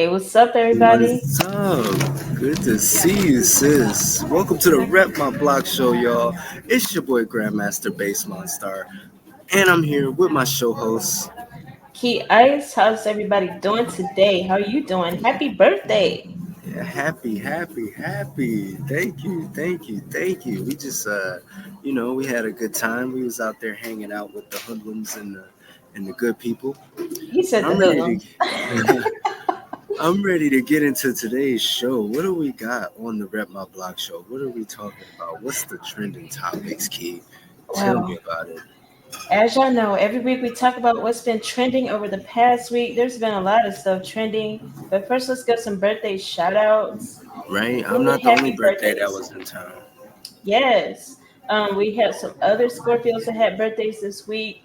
Hey, what's up, everybody? What's up? Good to see you, sis. Welcome to the Rep My Block show, y'all. It's your boy Grandmastar Monstar, and I'm here with my show host. KeyIce, how's everybody doing today? How are you doing? Happy birthday! Yeah, happy. Thank you. We just, we had a good time. We was out there hanging out with the hoodlums and the good people. You But said the I'm ready hoodlums. to. I'm ready to get into today's show. What do we got on the Rep My Block show? What are we talking about? What's the trending topics, Key? Tell me Well, about it. as y'all know, every week we talk about what's been trending over the past week. There's been a lot of stuff trending. But first, let's get some birthday shout outs. Right? I'm Many not the only happy birthday that birthdays. was in town. Yes. We had some other Scorpios that had birthdays this week.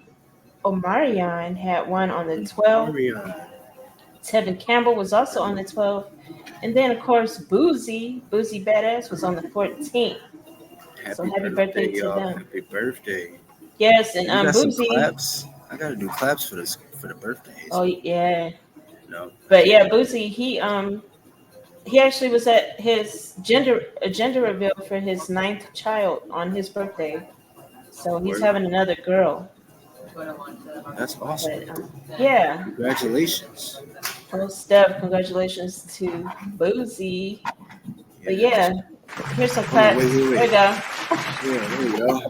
Omarion had one on the 12th. Marion. Tevin Campbell was also on the 12th. And then, of course, Boozy Badass was on the 14th. So Happy happy birthday birthday, to y'all. them. Happy birthday. Yes, and We got some Boozy. claps. I gotta do claps for the birthdays. Oh yeah, No. but yeah, Boozy. He actually was at his gender reveal for his ninth child on his birthday. So he's Word. having another girl. That's awesome. But yeah, Congratulations. well, Steph, congratulations to Boozy. But Yes. yeah, here's some Hold on, claps. There we wait. go. Yeah, there we go.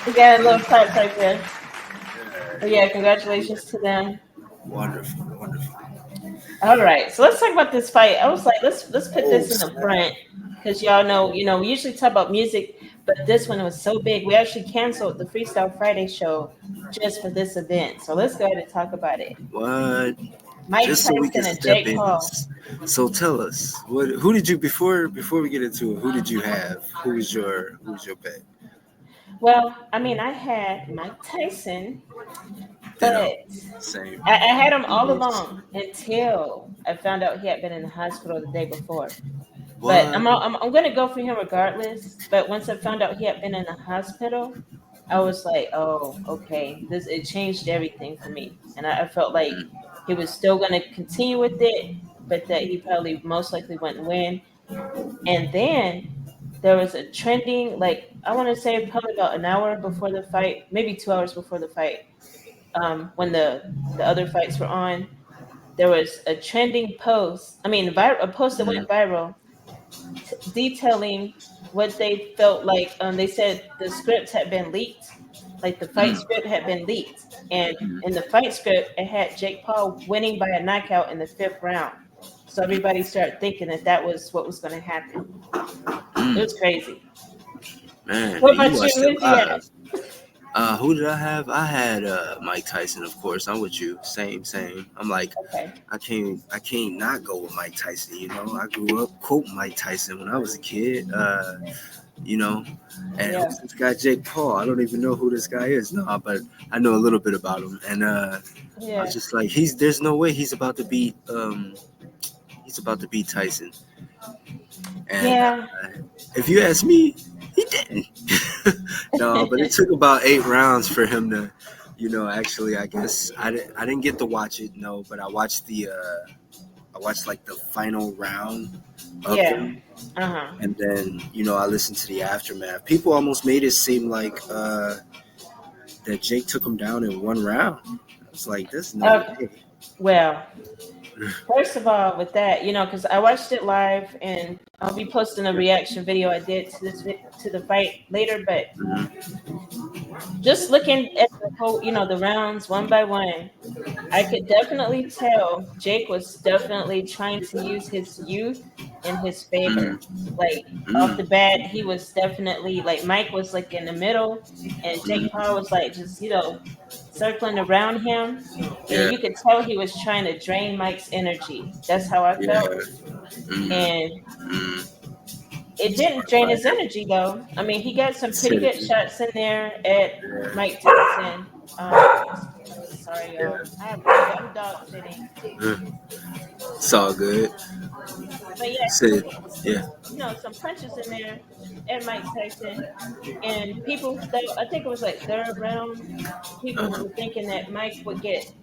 We got a little claps right there. Yeah. But yeah, congratulations to them. Wonderful. All right, so let's talk about this fight. I was like, let's put Oh, this in the snap. front because y'all know, we usually talk about music, but this one was so big, we actually canceled the Freestyle Friday show just for this event. So let's go ahead and talk about it. What? Mike Just so we can Tyson and step Jake in. Paul. So tell us, who did you before we get into it? Who did you have? Who was your bet? Well, I mean, I had Mike Tyson, but Ditto. Same. I had him all Almost. along until I found out he had been in the hospital the day before. But What? I'm gonna go for him regardless. But once I found out he had been in the hospital, I was like, oh, okay, this it changed everything for me, and I felt like he was still gonna continue with it, but that he probably most likely wouldn't win. And then there was a trending, like I want to say probably about an hour before the fight, maybe 2 hours before the fight, when the other fights were on. There was a trending post. I mean, a post that went Mm, viral detailing what they felt like. They said the scripts had been leaked, like the fight mm, script had been leaked, and mm, in the fight script, it had Jake Paul winning by a knockout in the fifth round. So everybody started thinking that that was what was going to happen. It was mm. crazy. Man, What and you about you? watched it What did you have? live. Who did I have? I had Mike Tyson, of course. I'm with you. Same. I'm like, Okay. I can't not go with Mike Tyson. I grew up quoting Mike Tyson when I was a kid. You know, and Yeah. who's this guy, Jake Paul? I don't even know who this guy is. No, but I know a little bit about him, and I was Yeah. just like, there's no way he's about to beat Tyson. And Yeah. if you ask me, he didn't. No, but it took about 8 rounds for him to, actually, I guess I didn't get to watch it. No, but I watched like the final round of Yeah. them, Uh-huh. and then I listened to the aftermath. People almost made it seem like that Jake took him down in 1 round. I was like, there's no Okay. way. Well, first of all, with that, because I watched it live, and I'll be posting a reaction video I did to to the fight later. But Mhm. just looking at the whole, the rounds one by one, I could definitely tell Jake was definitely trying to use his youth in his favor. Mm, Like off the mm, bat, he was definitely like Mike was like in the middle, and Jake mm. Paul was like just circling around him, and Yeah, you could tell he was trying to drain Mike's energy. That's how I yeah. felt, Mm, and mm. it didn't Smart drain his fighter. energy though. I mean, he got some pretty good Synergy. shots in there at Yeah, Mike Tyson. Sorry, y'all. yeah. I'm dog sitting. It's all good. But yeah, Said, yeah. some punches in there at Mike Tyson, and people. I think it was like third round. People Uh-huh. were thinking that Mike would get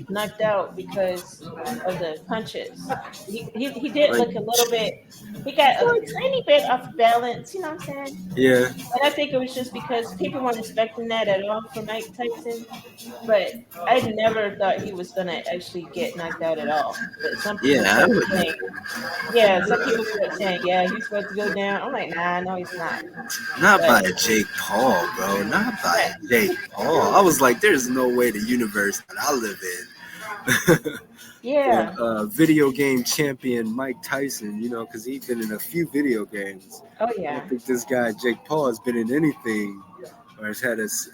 knocked out because of the punches. He did Like look a little bit. He got a what? tiny bit off balance. You know what I'm saying? Yeah, And I think it was just because people weren't expecting that at all from Mike Tyson. But I never thought he was gonna actually get knocked out at all. But some people yeah, I kept would saying, yeah, some people kept saying, yeah, he's about to go down. I'm like, nah, no, he's not. not But by Jake Paul, bro. Not by yeah, Jake Paul. I was like, there's no way the universe that I live in. yeah, Video game champion Mike Tyson, because he's been in a few video games. oh I don't yeah. think this guy Jake Paul has been in anything or has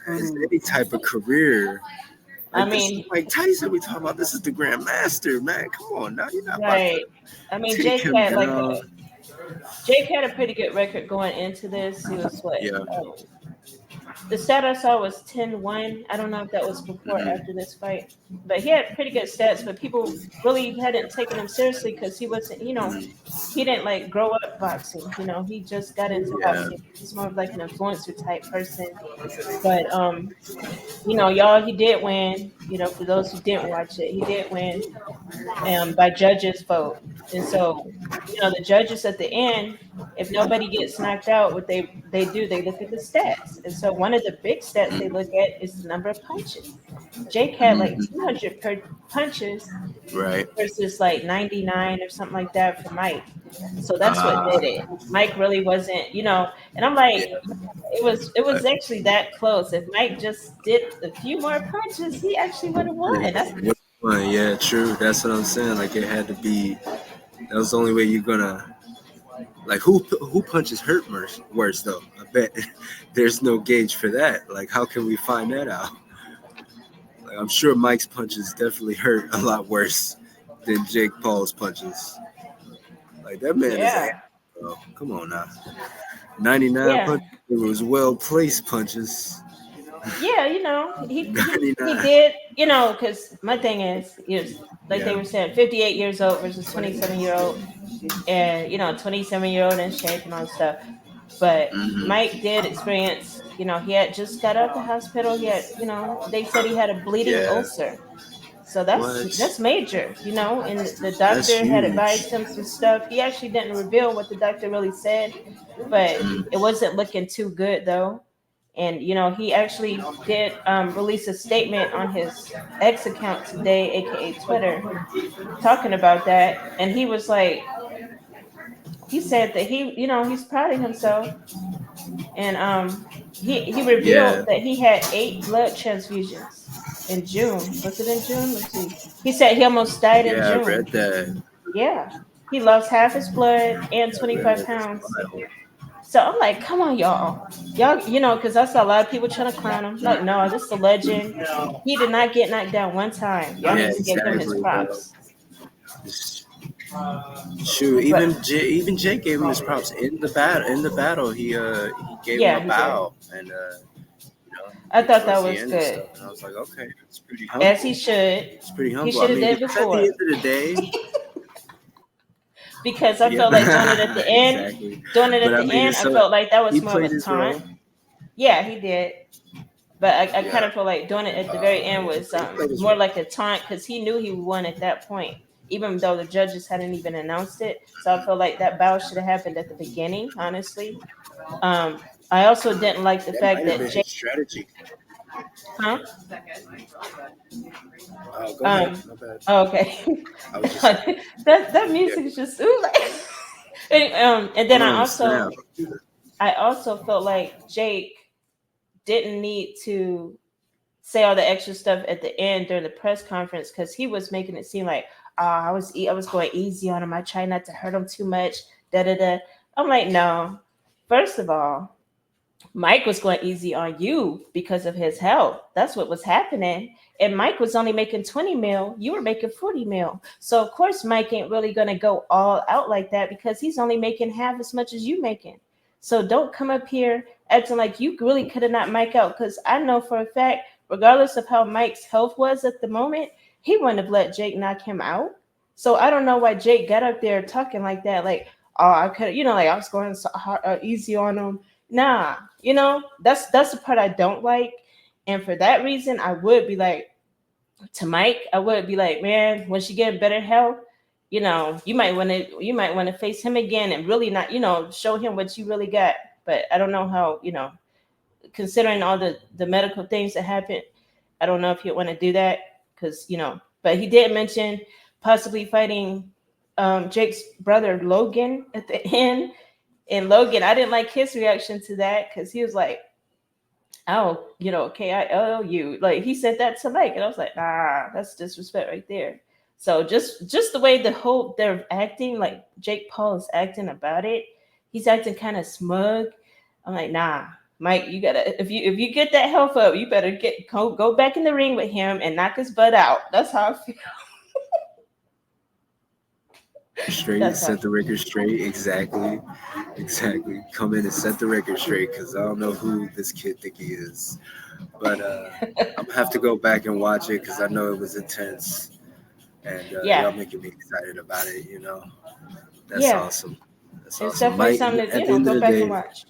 any type of career. I Like this is mean, Mike Tyson we talking about. This is the Grandmaster, man. Come on now, you're not about to right. I mean, take him down. Jake had a pretty good record going into this. He was what? Yeah. The stat I saw was 10-1. I don't know if that was before or Mhm. after this fight, but he had pretty good stats. But people really hadn't taken him seriously because he wasn't, Mhm. he didn't like grow up boxing. He just got into Yeah. boxing. He's more of like an influencer type person. But y'all, he did win. For those who didn't watch it, he did win by judges' vote. And so, the judges at the end, if nobody gets knocked out, what they do, they look at the stats. And so, one of the big stats they look at is the number of punches. Jake had like Mhm. 200 punches Right. versus like 99 or something like that for Mike. So that's what Uh, did it. Mike really wasn't, and I'm like, yeah. it was actually that close. If Mike just did a few more punches, he actually would have won. That's Yeah, true. That's what I'm saying. Like it had to be. That was the only way you're gonna. Like who punches hurt worse though? I bet there's no gauge for that. Like how can we find that out? Like, I'm sure Mike's punches definitely hurt a lot worse than Jake Paul's punches. Like that man is a yeah, bro. Come on now. 99 yeah. punches. It was well placed punches. Yeah, he 99. did, because my thing is like they Yeah. were saying, 58 years old versus 27-year-old, and 27-year-old in shape and all that stuff. But Hmm. Mike did experience, he had just got out the hospital. He had, they said he had a bleeding Yeah. ulcer. So that's What? that's major, and the That's doctor had huge. advised him some stuff. He actually didn't reveal what the doctor really said, but it Mm. wasn't looking too good though. And he actually did release a statement on his X account today, aka Twitter, talking about that. And he was like, he said that he's proud of himself, and he revealed Yeah. that he had 8 blood transfusions in June. Was it in June? Let's see. He said he almost died in Yeah, I read June. that. Yeah, he lost half his blood and I read 25 that. It's pounds. wild. So I'm like, come on, y'all, because I saw a lot of people trying to clown him. Like, no, this is a legend. He did not get knocked down one time. Y'all Yeah, need to give him his exactly, bro. props. Just- Shoot, But even Jake gave him his props in the battle. In the battle, he gave him yeah, a he did. bow, and I thought that towards the was end and good, stuff. And I was like, okay, it's pretty as he humble. should. It's pretty He humble. I should have mean, did because at the before, end of the day, because I felt like doing it at yeah, the end. exactly. Doing it But at I the mean, end, I so felt like that he was more of a played his taunt. role. Yeah, he did. But I kind Yeah, of feel like doing it at the very end was he played his more role. like a taunt because he knew he won at that point, even though the judges hadn't even announced it. So I feel like that bow should have happened at the beginning, honestly. I also didn't like the That fact might have that been Jake, his strategy. huh? Go ahead. Um, My bad. oh, okay. I was just that yeah. music is just ooh, like, and then I Oh also snap! I also felt like Jake didn't need to say all the extra stuff at the end during the press conference because he was making it seem like I was going easy on him. I tried not to hurt him too much. Da da da. I'm like, no. First of all, Mike was going easy on you because of his health. That's what was happening. And Mike was only making 20 mil. You were making 40 mil. So of course Mike ain't really gonna go all out like that because he's only making half as much as you making. So don't come up here acting like you really could have not Mike out. Because I know for a fact, regardless of how Mike's health was at the moment, he wouldn't have let Jake knock him out. So I don't know why Jake got up there talking like that, like, oh, I could, like I was going so hard, easy on him. Nah, that's the part I don't like, and for that reason, I would be like, to Mike, I would be like, man, when she get better health, you might want to face him again and really not, show him what you really got. But I don't know how, considering all the medical things that happened, I don't know if he'd want to do that because But he did mention possibly fighting Jake's brother Logan at the end. And Logan, I didn't like his reaction to that because he was like, "Oh, KILU." Like he said that to Mike, and I was like, "Nah, that's disrespect right there." So just the way they're acting, like Jake Paul is acting about it, he's acting kind of smug. I'm like, nah, Mike, you gotta if you get that health up, you better go back in the ring with him and knock his butt out. That's how I feel. Straight, That's how. set the record straight. Exactly. Exactly. Come in and set the record straight because I don't know who this kid think he is. But I'm gonna have to go back and watch it because I know it was intense, and Yeah, y'all making me excited about it. That's yeah, awesome. That's it's awesome. definitely Mike, something to at the end of go the back and day, watch.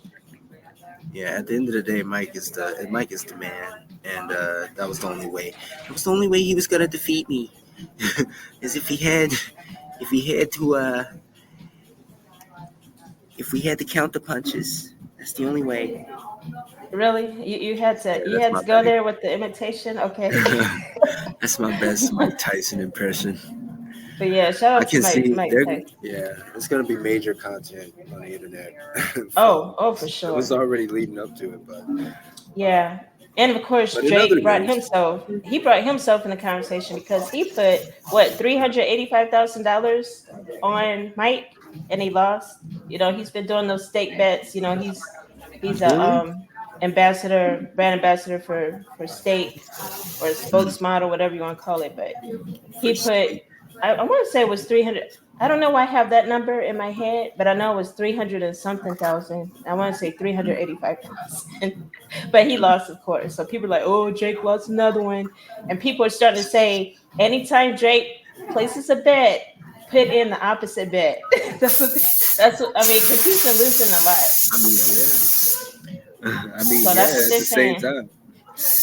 yeah, at the end of the day, Mike is the man, and that was the only way. That was the only way he was gonna defeat me, is if he had to, if we had to count the punches. That's the only way. Really, you had to Yeah, you that's had my to go best. there with the imitation. Okay, That's my best Mike Tyson impression. but yeah, shout I out to can see Mike there. Tyson. Yeah, there's gonna be major content on the internet from. Oh, for It was sure. already leading up to it, Yeah. And of course, but in other Drake brought news, himself. He brought himself in the conversation because he put what $385,000 on Mike, and he lost. He's been doing those stake bets. He's a really, brand ambassador for Stake or a spokesmodel, whatever you want to call it. But for he put, state. I want to say it was 300. I don't know why I have that number in my head, but I know it was 300 and something thousand. I want to say 385,000, but he lost, of course. So people are like, oh, Drake lost another one. And people are starting to say, anytime Drake places a bet, put in the opposite bet. That's what I mean, because he's been losing a lot. I mean, yeah. I mean, So that's yeah. what At they're the same saying. time,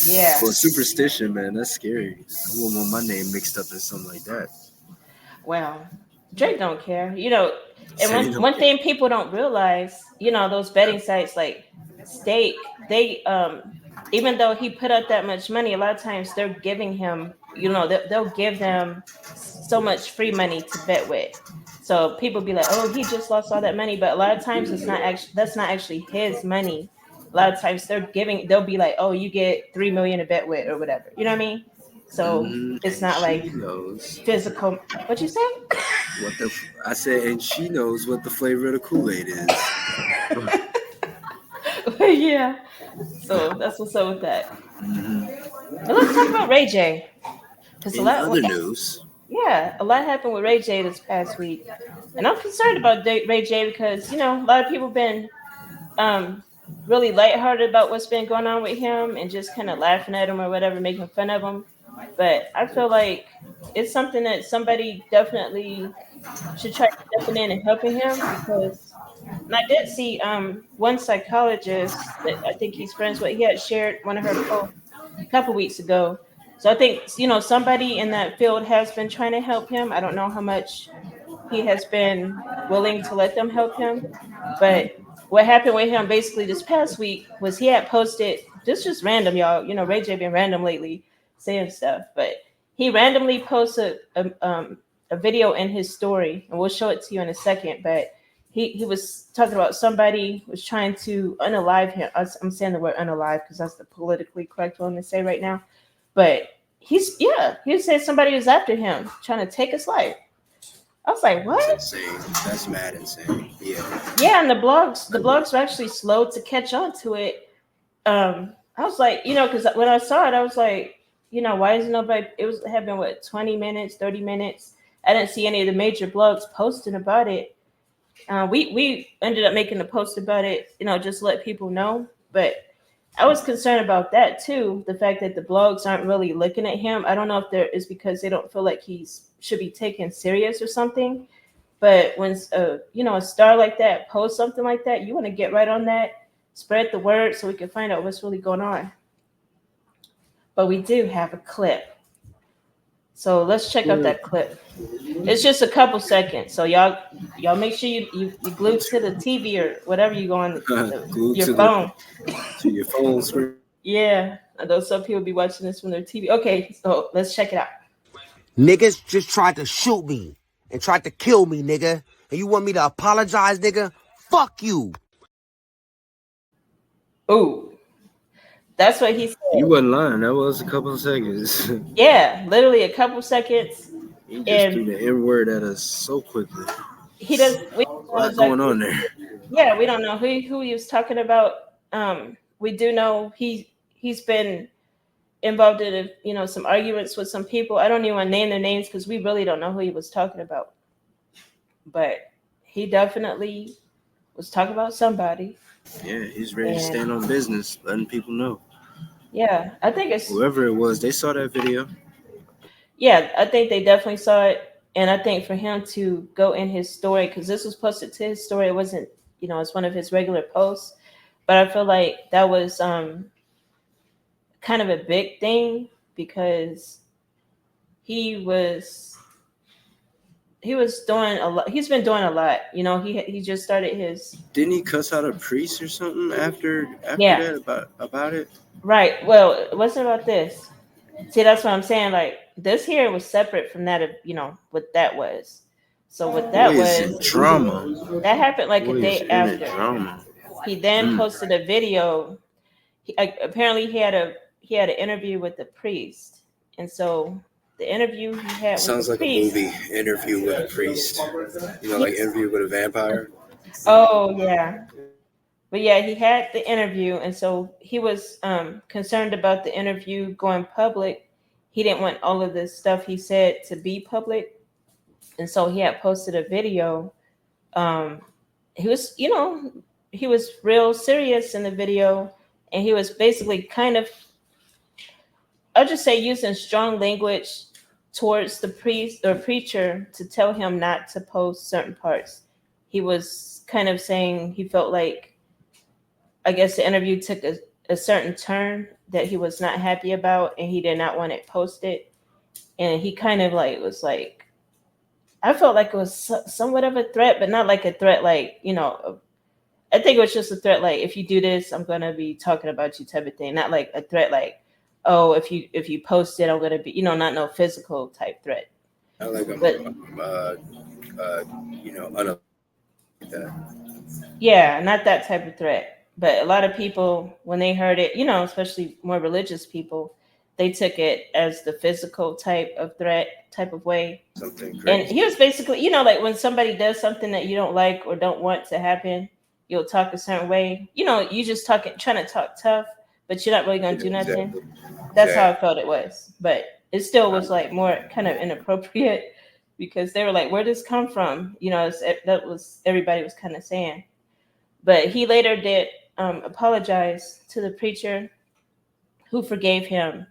Yeah. well, superstition, man, that's scary. I wouldn't want my name mixed up in something like that. Well, Drake don't care. And Say no. one thing people don't realize, those betting sites like Stake, they even though he put up that much money, a lot of times they're giving him, they'll give them so much free money to bet with. So people be like, "Oh, he just lost all that money," but a lot of times that's not actually his money. A lot of times they'll be like, "Oh, you get 3 million to bet with or whatever." You know what I mean? So it's And not she like knows physical. What you say? what the. I said, and she knows what the flavor of the Kool-Aid is. Yeah. So that's what's up with that. Mhm. But let's talk about Ray J. Because In other news, a lot happened with Ray J this past week, and I'm concerned about Ray J because a lot of people been um really lighthearted about what's been going on with him and just kind of laughing at him or whatever, making fun of him. But I feel like it's something that somebody definitely should try stepping in and helping him because. And I did see one psychologist that I think he's friends with. He had shared one of her posts a couple weeks ago. So I think somebody in that field has been trying to help him. I don't know how much he has been willing to let them help him, but what happened with him basically this past week was he had posted just random, y'all. Ray J been random lately saying stuff, but he randomly posted a video in his story, and we'll show it to you in a second. But he was talking about somebody was trying to unalive him. I'm saying the word unalive because that's the politically correct one to say right now. But he said somebody was after him trying to take his life. I was like, that's what? insane. That's mad insane. Yeah. Yeah, and the blogs were actually slow to catch on to it. I was like, because when I saw it, I was like, why is nobody? It was had been what 20 minutes, 30 minutes. I didn't see any of the major blogs posting about it. We ended up making a post about it, just to let people know. But I was concerned about that too. The fact that the blogs aren't really looking at him. I don't know if there is because they don't feel like he's should be taken serious or something. But when a star like that posts something like that, you want to get right on that, spread the word so we can find out what's really going on. But we do have a clip So let's check out that clip. It's just a couple seconds. So y'all make sure you glue to the TV or whatever you go on Glued your to phone. your phone screen. Yeah, I know some people be watching this from their TV. Okay, so let's check it out. Niggas just tried to shoot me and tried to kill me, nigga. And you want me to apologize, nigga? Fuck you. Ooh, that's what he said. You wasn't lying. That was a couple of seconds. Yeah, literally a couple seconds, He just threw and the N word at us so quickly. he does. We A don't know lot going exactly. on there. Yeah, we don't know who he was talking about. We do know he's been involved in some arguments with some people. I don't even want to name their names because we really don't know who he was talking about. But he definitely was talking about somebody. Yeah, he's ready to stand on business, letting people know. Yeah, I think it's Whoever it was, they saw that video. yeah, I think they definitely saw it. And I think for him to go in his story, because this was posted to his story, it wasn't, it's one of his regular posts. But I feel like that was kind of a big thing because he was doing a lot. He's been doing a lot. He just started his. Didn't he cuss out a priest or something after Yeah. that about it? Right. Well, it wasn't about this. See, that's what I'm saying. Like this here was separate from that of what that was. So what that Boy, was is drama. that happened like Boy, a day is in after. it drama. He then posted a video. Apparently he had an interview with the priest, and so the interview he had Sounds with the like priest. a movie. Interview with a priest. Like Interview with a Vampire. Oh yeah. But yeah, he had the interview, and so he was concerned about the interview going public. He didn't want all of the stuff he said to be public, and so he had posted a video. He was, he was real serious in the video, and he was basically kind of, I'll just say, using strong language towards the priest or preacher to tell him not to post certain parts. He was kind of saying he felt like, I guess the interview took a certain turn that he was not happy about, and he did not want it posted. And he kind of was like, I felt like it was somewhat of a threat, but not like a threat like, I think it was just a threat like, if you do this, I'm going to be talking about you type of thing. Not like a threat like, oh, if you post it, I'm going to be, not no physical type threat. Not like Yeah, not that type of threat. But a lot of people, when they heard it, especially more religious people, they took it as the physical type of threat type of way. Something crazy. And he was basically, like when somebody does something that you don't like or don't want to happen, you'll talk a certain way. You just trying to talk tough, but you're not really going to do nothing. Exactly. That's how I felt it was. But it still was like more kind of inappropriate because they were like, where did this come from? That was everybody was kind of saying. But he later did apologize to the preacher who forgave him.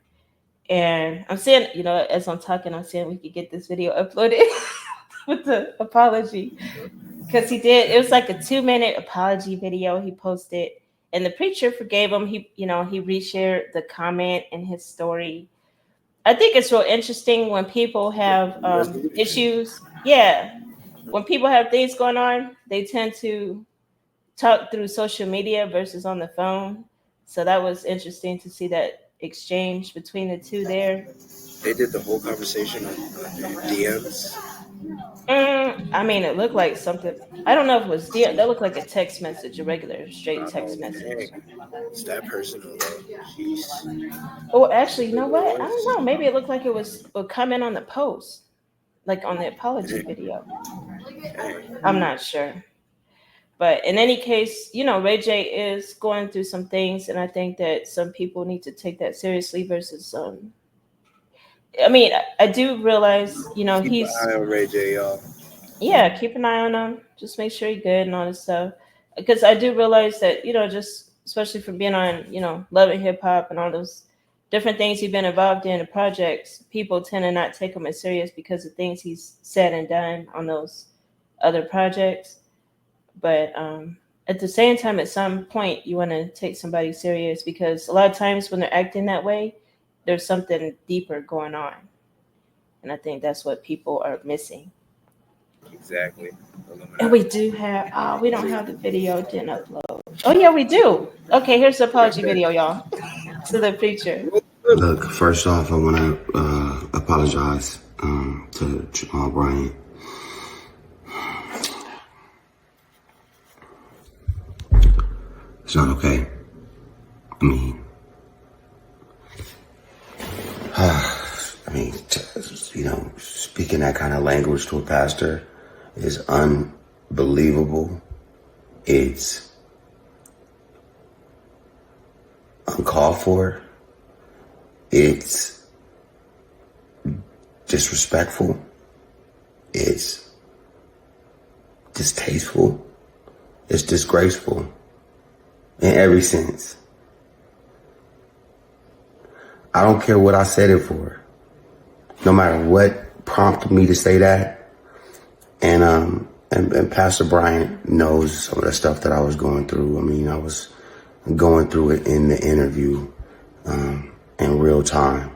And I'm saying, as I'm talking, I'm saying we could get this video uploaded with the apology. Because he did, it was like a 2-minute apology video he posted. And the preacher forgave him. He reshared the comment in his story. I think it's real interesting when people have issues. Yeah. When people have things going on, they tend to talk through social media versus on the phone. So that was interesting to see that exchange between the two there. They did the whole conversation on DMs. I mean, it looked like something. I don't know if it was DM. That looked like a text message, a regular straight text message. It's that personal, though. Jeez. Oh, actually, you know what? I don't know. Maybe it looked like it was a comment on the post, like on the apology video. I'm not sure. But in any case, Ray J is going through some things, and I think that some people need to take that seriously versus I mean, I do realize, Keep he's an eye on Ray J, y'all. Yeah, keep an eye on him. Just make sure he's good and all this stuff. Because I do realize that, just especially from being on, Love and Hip Hop and all those different things he's been involved in, the projects, people tend to not take him as serious because of things he's said and done on those other projects. But at the same time, at some point, you want to take somebody serious because a lot of times when they're acting that way, there's something deeper going on. And I think that's what people are missing. Exactly. And we do have, we don't have the video, didn't upload. Oh, yeah, we do. Okay, here's the apology video, y'all, to the preacher. Look, first off, I want to apologize to Jamal Bryant. It's not okay. I mean, speaking that kind of language to a pastor is unbelievable. It's uncalled for. It's disrespectful. It's distasteful. It's disgraceful in every sense. I don't care what I said it for. No matter what prompted me to say that. And Pastor Bryant knows some of the stuff that I was going through. I mean, I was going through it in the interview in real time.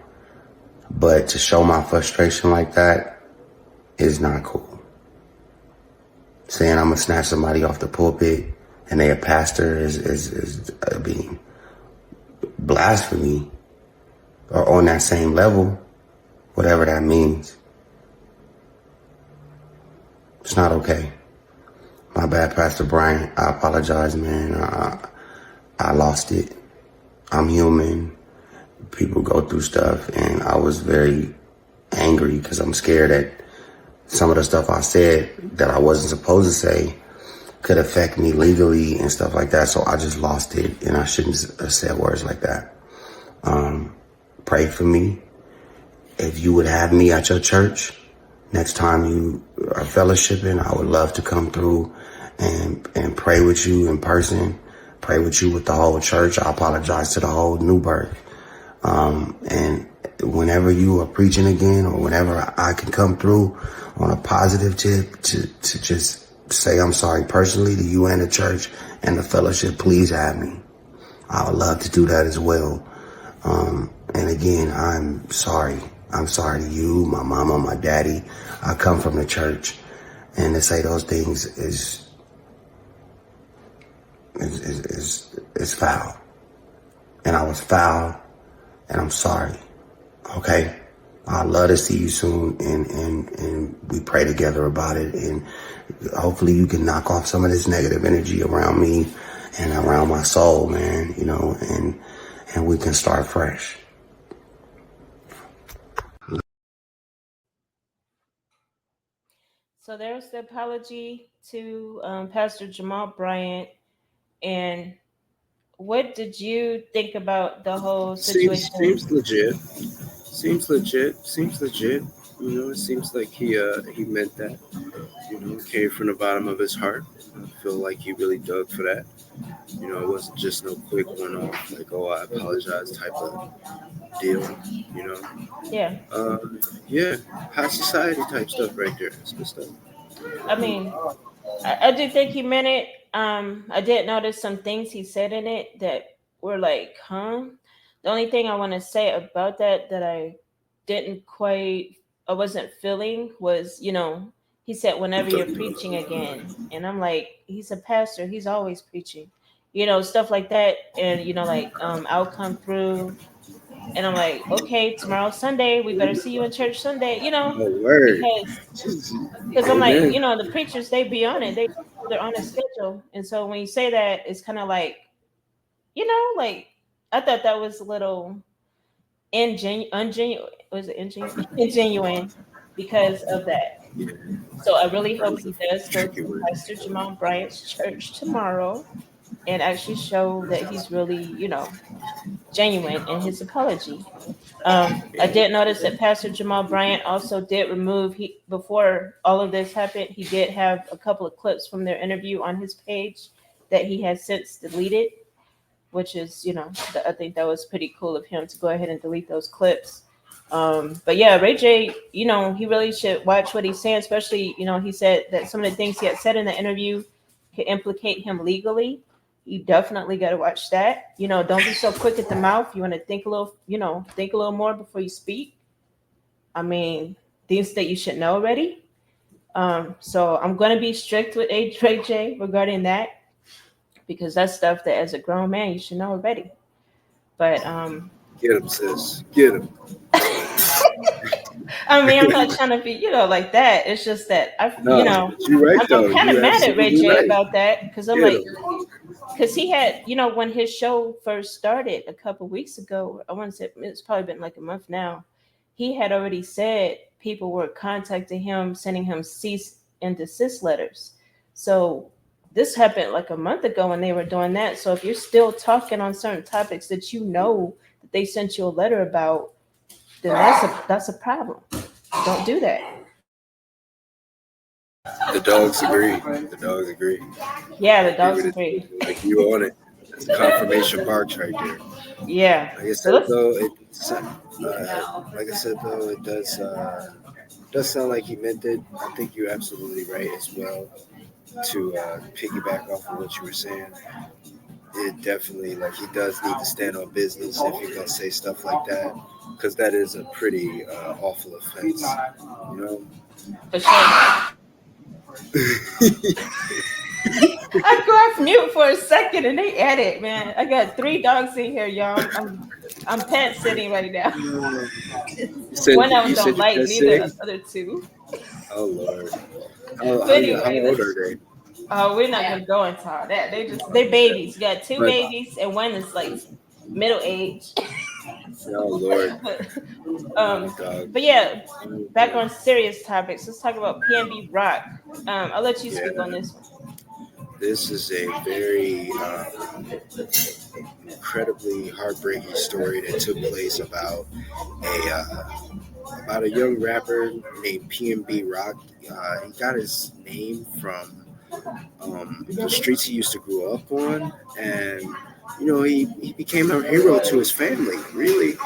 But to show my frustration like that is not cool. Saying I'm gonna snatch somebody off the pulpit and they a pastor is being blasphemy, or on that same level, whatever that means. It's not okay. My bad, Pastor Bryant. I apologize, man. I lost it. I'm human. People go through stuff, and I was very angry because I'm scared that some of the stuff I said that I wasn't supposed to say could affect me legally and stuff like that. So I just lost it, and I shouldn't have said words like that. Pray for me. If you would have me at your church next time you are fellowshipping, I would love to come through and pray with you in person, pray with you with the whole church. I apologize to the whole Newburgh. And whenever you are preaching again, or whenever I can come through on a positive tip to just say I'm sorry personally to you and the church and the fellowship, please have me. I would love to do that as well. And again, I'm sorry. I'm sorry to you, my mama, my daddy. I come from the church, and to say those things is foul. And I was foul, and I'm sorry. Okay? I'd love to see you soon, and we pray together about it, and hopefully you can knock off some of this negative energy around me and around my soul, man, and we can start fresh. So there's the apology to Pastor Jamal Bryant. And what did you think about the whole situation? Seems legit. Seems legit. It seems like he meant that. It came from the bottom of his heart. I feel like he really dug for that. It wasn't just no quick one off, like, oh, I apologize type of deal. Yeah. Yeah, high society type stuff right there. That's good stuff. I mean, I do think he meant it. I did notice some things he said in it that were like, huh? The only thing I want to say about that I wasn't feeling was, he said, whenever you're preaching again. And I'm like, he's a pastor. He's always preaching, stuff like that. And, I'll come through. And I'm like, okay, tomorrow's Sunday. We better see you in church Sunday, Oh, word. because I'm like, the preachers, they be on it. They're on a schedule. And so when you say that, it's kind of like, like, I thought that was a little ingenuine because of that. So I really hope he does go to Pastor Jamal Bryant's church tomorrow and actually show that he's really, genuine in his apology. I did notice that Pastor Jamal Bryant also did remove, before all of this happened, he did have a couple of clips from their interview on his page that he has since deleted, which is, I think that was pretty cool of him to go ahead and delete those clips. But yeah, Ray J, he really should watch what he's saying, especially, he said that some of the things he had said in the interview could implicate him legally. You definitely got to watch that. Don't be so quick at the mouth. You want to think a little more before you speak. I mean, things that you should know already. So I'm gonna be strict with AJ regarding that because that's stuff that as a grown man you should know already. But Get him, sis. Get him. I mean, I'm not trying to be, like that. It's just that No, but you're right I'm though. kind of You're mad at Ray absolutely J right. about that because I'm Get like, him. because he had, when his show first started a couple weeks ago, I want to say it's probably been like a month now. He had already said people were contacting him, sending him cease and desist letters. So this happened like a month ago when they were doing that. So if you're still talking on certain topics that that they sent you a letter about, then that's a problem. Don't do that. The dogs agree. The dogs agree. Yeah, the Agree dogs with it. agree. Like you on it. That's confirmation marks right there. Yeah. Like I So said let's. though, like I said though, it does sound like he meant it. I think you're absolutely right as well. To piggyback off of what you were saying, it definitely like he does need to stand on business if you're gonna say stuff like that, because that is a pretty awful offense, you know. For sure. I go off mute for a second and they edit, man. I got 3 dogs in here, y'all. I'm pet sitting right now. One of them You said don't you're like pet neither sitting. of the other two. Oh Lord, But how anyway, old are they? we're not gonna go into all that. They babies. You got 2 But babies and one is like middle age. oh Lord, But, dog. but yeah, back on serious topics. Let's talk about PnB Rock. I'll let you speak on Yeah, this one. this is a very incredibly heartbreaking story that took place about a young rapper named PnB Rock. He got his name from the streets he used to grow up on, and he became a hero to his family, really,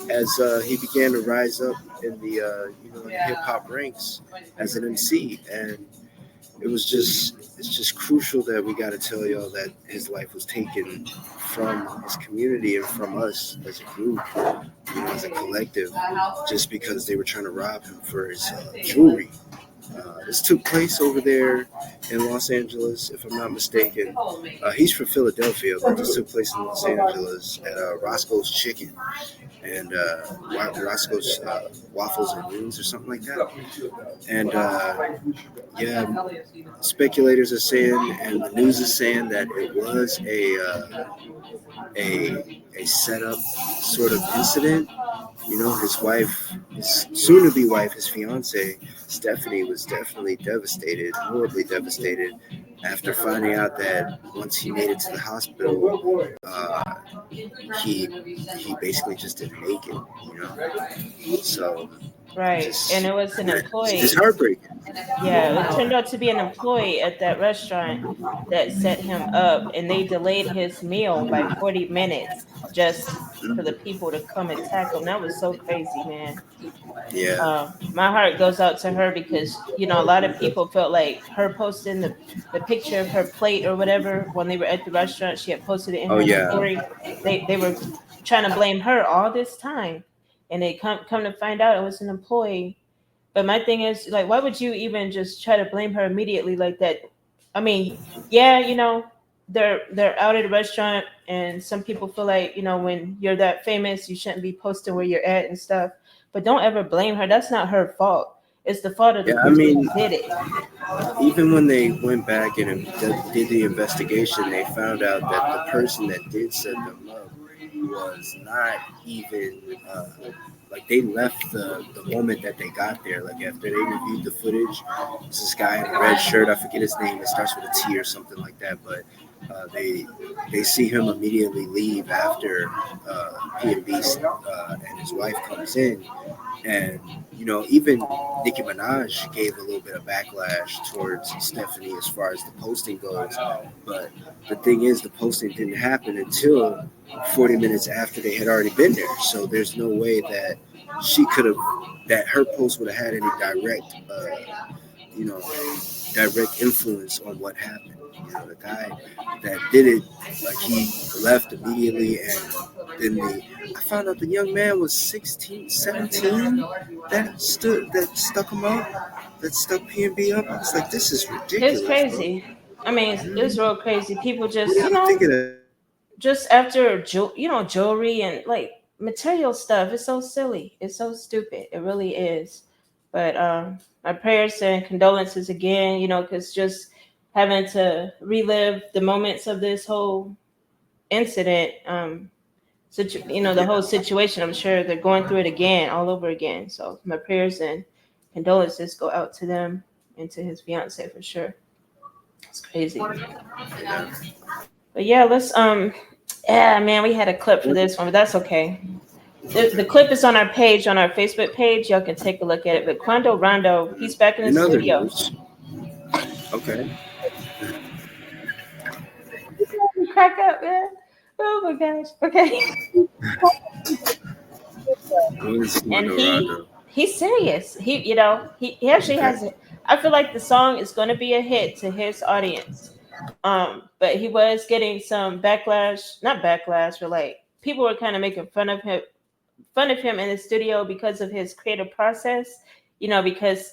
as he began to rise up in the hip hop ranks as an MC, and it's just crucial that we got to tell y'all that his life was taken from his community and from us as a group, as a collective, just because they were trying to rob him for his jewelry. This took place over there in Los Angeles, if I'm not mistaken. He's from Philadelphia, but this took place in Los Angeles at Roscoe's Chicken and Roscoe's Waffles and Wings or something like that. And yeah, speculators are saying, and the news is saying that it was a setup sort of incident. His wife, his soon-to-be wife, his fiance, Stephanie, was definitely devastated, horribly devastated, after finding out that once he made it to the hospital, he basically just didn't make it. So Right, and it was an it's employee. heartbreaking. Yeah, it turned out to be an employee at that restaurant that set him up, and they delayed his meal by 40 minutes just for the people to come and tackle him. That was so crazy, man. Yeah. My heart goes out to her because a lot of people felt like her posting the picture of her plate or whatever when they were at the restaurant. She had posted it in Oh her yeah. story. They were trying to blame her all this time, and they come to find out it was an employee. But my thing is, like, why would you even just try to blame her immediately like that? I mean, yeah, they're out at a restaurant, and some people feel like when you're that famous, you shouldn't be posting where you're at and stuff. But don't ever blame her. That's not her fault. It's the fault of the Yeah, I person mean, who did it. even when they went back and did the investigation, they found out that the person that did set them up was not even like they left the moment that they got there. Like after they reviewed the footage, there's this guy in a red shirt. I forget his name. It starts with a T or something like that. But they see him immediately leave after PnB and his wife comes in, and even Nicki Minaj gave a little bit of backlash towards Stephanie as far as the posting goes. But the thing is, the posting didn't happen until 40 minutes after they had already been there. So there's no way that that her post would have had any you know, direct influence on what happened. You know, the guy that did it, like he left immediately, and then I found out the young man was 16, 17 that stuck him up, that stuck PnB up. I was like, this is It's ridiculous, bro. crazy. I mean, it's real crazy. People What just, are you thinking of? just after jewelry and like material stuff, it's so silly. It's so stupid. It really is. But my prayers and condolences again. Because just having to relive the moments of this whole incident. The whole situation. I'm sure they're going through it again, all over again. So my prayers and condolences go out to them and to his fiance for sure. It's crazy. But yeah, let's yeah, man, we had a clip for this one, but that's okay. The clip is on our page, on our Facebook page. Y'all can take a look at it. But Quando Rondo, he's back in the In other studio. news, okay. You crack up, man. Oh my gosh. Okay. What is And Quando Rondo? he's serious. He actually Okay. has it. I feel like the song is going to be a hit to his audience. But he was getting some backlash, not backlash, but like people were kind of making fun of him in the studio because of his creative process. Because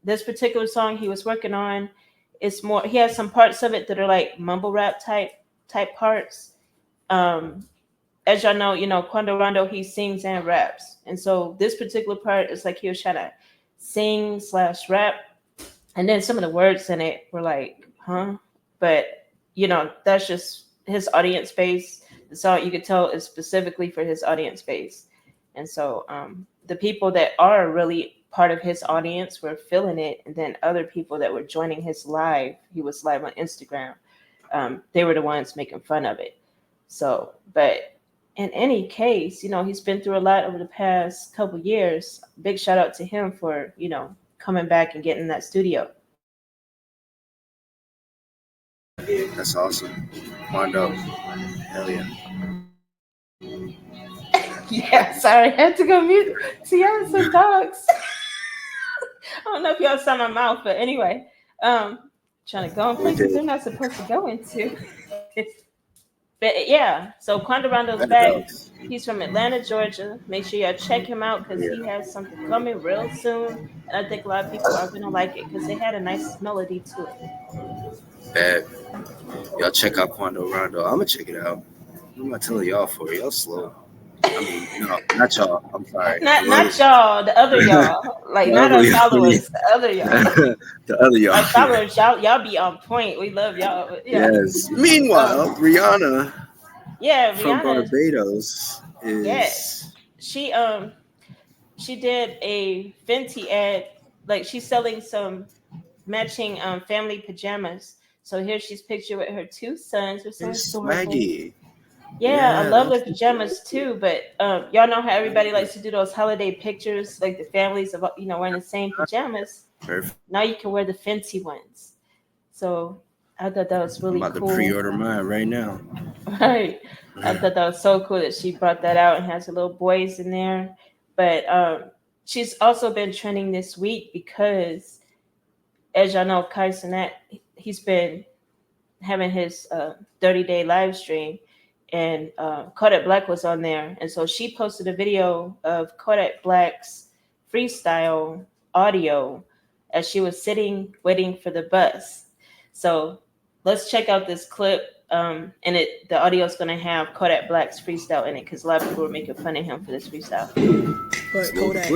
this particular song he was working on, it's more, he has some parts of it that are like mumble rap type parts. Um, as y'all know, Quando Rondo, he sings and raps. And so this particular part is like he was trying to sing/rap. And then some of the words in it were like, huh? But, that's just his audience base. The song, you could tell, is specifically for his audience base. And so the people that are really part of his audience were feeling it. And then other people that were joining his live, he was live on Instagram, they were the ones making fun of it. So, but in any case, he's been through a lot over the past couple years. Big shout out to him for, coming back and getting in that studio. That's awesome. Quando. Hell yeah. Yeah, sorry, I had to go mute. See, I have some dogs. I don't know if y'all saw my mouth, but anyway, trying to go in places they're not supposed to go into. But yeah, so Quando Rondo's back. He's from Atlanta, Georgia. Make sure y'all check him out because he has something coming real soon. And I think a lot of people are going to like it because it had a nice melody to it. Bad. Y'all check out Quando Rondo. I'm going to check it out. I'm not telling y'all for it. Y'all slow. I mean, no, not y'all. I'm sorry. Not y'all, the other y'all. Like, not our followers, the other y'all. The other y'all. Our followers, y'all be on point. We love y'all. Yeah. Yes. Meanwhile, Rihanna. Yeah, from Rihanna. Barbados is. Yes. She did a Fenty ad. Like, she's selling some matching family pajamas. So here she's pictured with her two sons. It's so adorable. Swaggy. Yeah, I love the pajamas too. But y'all know how everybody likes to do those holiday pictures, like the families of wearing the same pajamas. Perfect. Now you can wear the Fenty ones. So I thought that was really cool. I'm about to pre-order mine right now. Right. I thought that was so cool that she brought that out and has her little boys in there. But she's also been trending this week because, as y'all know, KeyIce, he's been having his 30-day live stream, and Kodak Black was on there. And so she posted a video of Kodak Black's freestyle audio as she was sitting waiting for the bus. So let's check out this clip. And the audio is going to have Kodak Black's freestyle in it because a lot of people were making fun of him for this freestyle. But Kodak,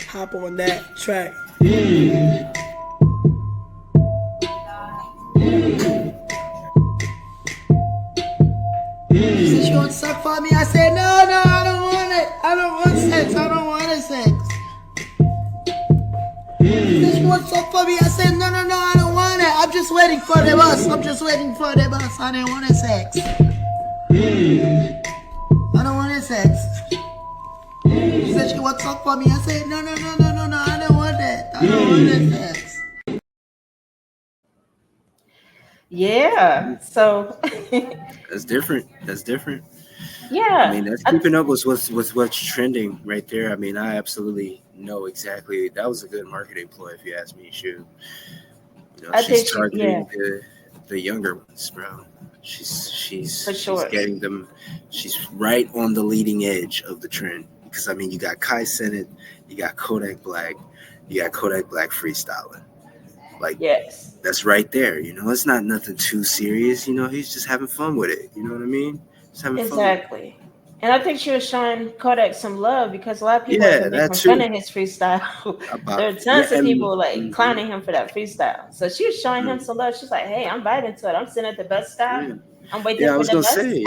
hop on that track. She said she want to suck for me. I said, no, I don't want it. I don't want sex. I don't want sex. She said she want to suck for me. I said, no, I don't want it. I'm just waiting for the bus. I didn't want sex. I don't want sex. She said she want to suck for me. I said, no, I don't want that. I don't want sex. Yeah, so That's different. Yeah, I mean, that's keeping up with what's trending right there. I mean, I absolutely know exactly. That was a good marketing ploy, if you ask me. Shoot, I think she's targeting the younger ones, bro. For She's sure. getting them. She's right on the leading edge of the trend. Because I mean, you got Kai Cenat, you got Kodak Black, you got Kodak Black freestyling. Like Yes. that's right there. You know, it's not nothing too serious. You know, he's just having fun with it. You know what I mean? Just having fun with it. Exactly. And I think she was showing Kodak some love because a lot of people have Yeah, been that making fun too. of his freestyle. About There are yeah, tons of and people like mhm, clowning him for that freestyle. So she was showing him mm, some love. She's like, "Hey, I'm vibing to it. I'm sitting at the bus stop. yeah. I'm waiting Yeah, I for was the gonna bus." say,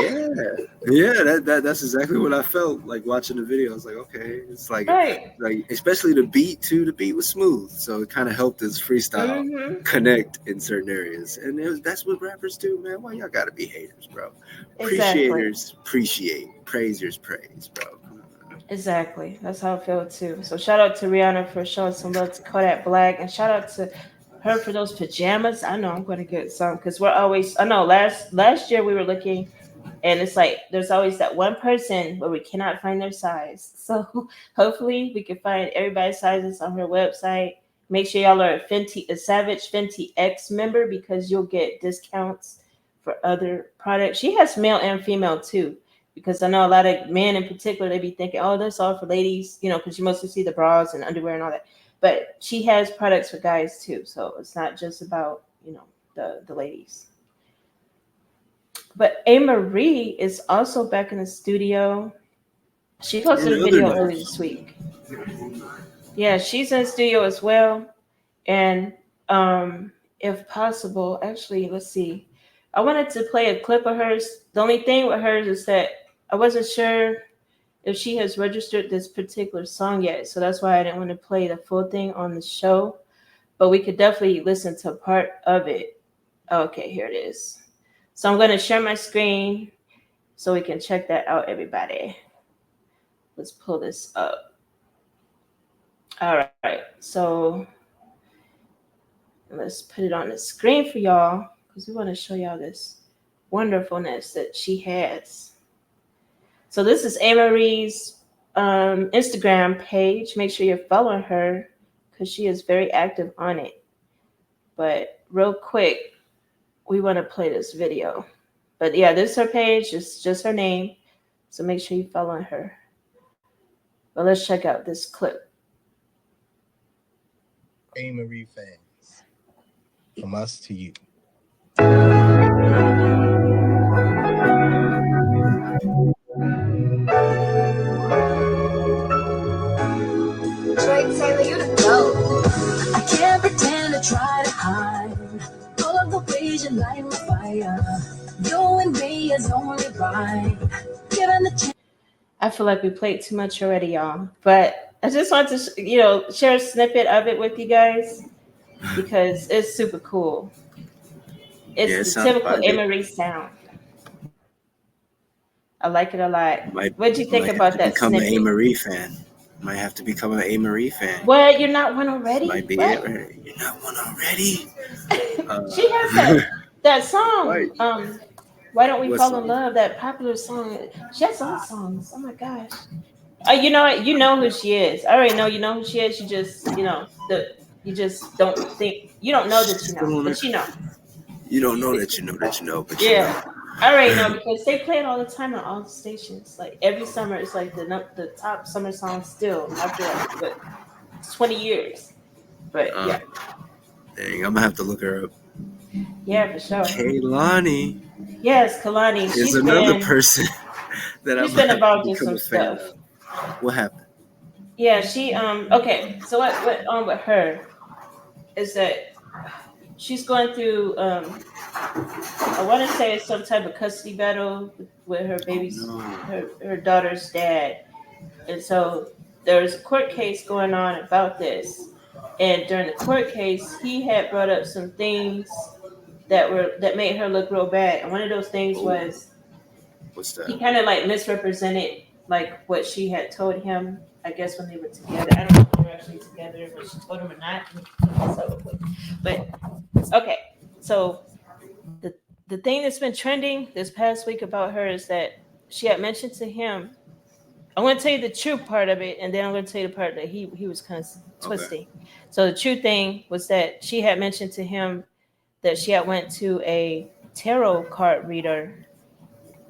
yeah, yeah. That's exactly what I felt like watching the video. I was like, okay, it's Right. like especially the beat too. The beat was smooth, so it kind of helped his freestyle Mm-hmm. connect in certain areas. And that's what rappers do, man. Why y'all gotta be haters, bro? Exactly. Appreciators appreciate, praisers praise, bro. Exactly. That's how I feel too. So shout out to Rihanna for showing some love to Kodak Black, and shout out to her for those pajamas. I know I'm going to get some because we're always. I know last year we were looking, and it's like there's always that one person where we cannot find their size. So hopefully we can find everybody's sizes on her website. Make sure y'all are a Savage Fenty X member because you'll get discounts for other products. She has male and female too, because I know a lot of men in particular they be thinking, oh, that's all for ladies, because you mostly see the bras and underwear and all that. But she has products for guys too, so it's not just about the ladies. But Amerie is also back in the studio. She posted a In other video earlier news, this week. Yeah, she's in the studio as well. And if possible, actually, let's see. I wanted to play a clip of hers. The only thing with hers is that I wasn't sure if she has registered this particular song yet. So that's why I didn't want to play the full thing on the show. But we could definitely listen to part of it. Okay, here it is. So I'm going to share my screen so we can check that out, everybody. Let's pull this up. All right. So let's put it on the screen for y'all because we want to show y'all this wonderfulness that she has. So this is Amerie's Instagram page. Make sure you're following her because she is very active on it. But real quick, we want to play this video. But yeah, this is her page. It's just her name. So make sure you're following her. But let's check out this clip. Amerie fans, from us to you. Taylor, you the GOAT. I can't pretend to try to hide all of the ways you light my fire. You and me is only right. Given the chance. I feel like we played too much already, y'all. But I just want to, share a snippet of it with you guys because it's super cool. yeah, It's it the sounds typical vibey. Amerie sound. I like it a lot. Might What'd you think might have to about that become an snippet? Amerie fan. Might have to become an Amerie fan. What? You're not one This already? might be it. What? Right? You're not one already. She has that Right. song. Why don't we What fall in song? love? That popular song. She has all songs. Oh my gosh. You know what? You know who she is. I already know you know who she is. You just you just don't think you don't know that you know, Still on her. but you know. You don't know that you know that you know, but you Yeah, know. I already know because they play it all the time on all the stations. Like every summer, it's like the top summer song still after like what 20 years. But Uh, yeah, dang, I'm gonna have to look her up. yeah, for sure. Kehlani Yes, Kehlani. is another person that I'm She's gonna been have to involved in become some a fan stuff. of. What happened? Yeah, she okay. So what on with her is that she's going through I want to say it's some type of custody battle with her Oh baby's no. her daughter's dad, and so there's a court case going on about this. And during the court case, he had brought up some things that made her look real bad. And one of those things Oh, was what's he that? kind of like misrepresented like what she had told him. I guess when they were together, I don't know if they were actually together, but she told him or not. Let me look this up real quick. But okay, so the the thing that's been trending this past week about her is that she had mentioned to him. I'm going to tell you the true part of it, and then I'm going to tell you the part that he was kind of Okay. twisting. So the true thing was that she had mentioned to him that she had went to a tarot card reader,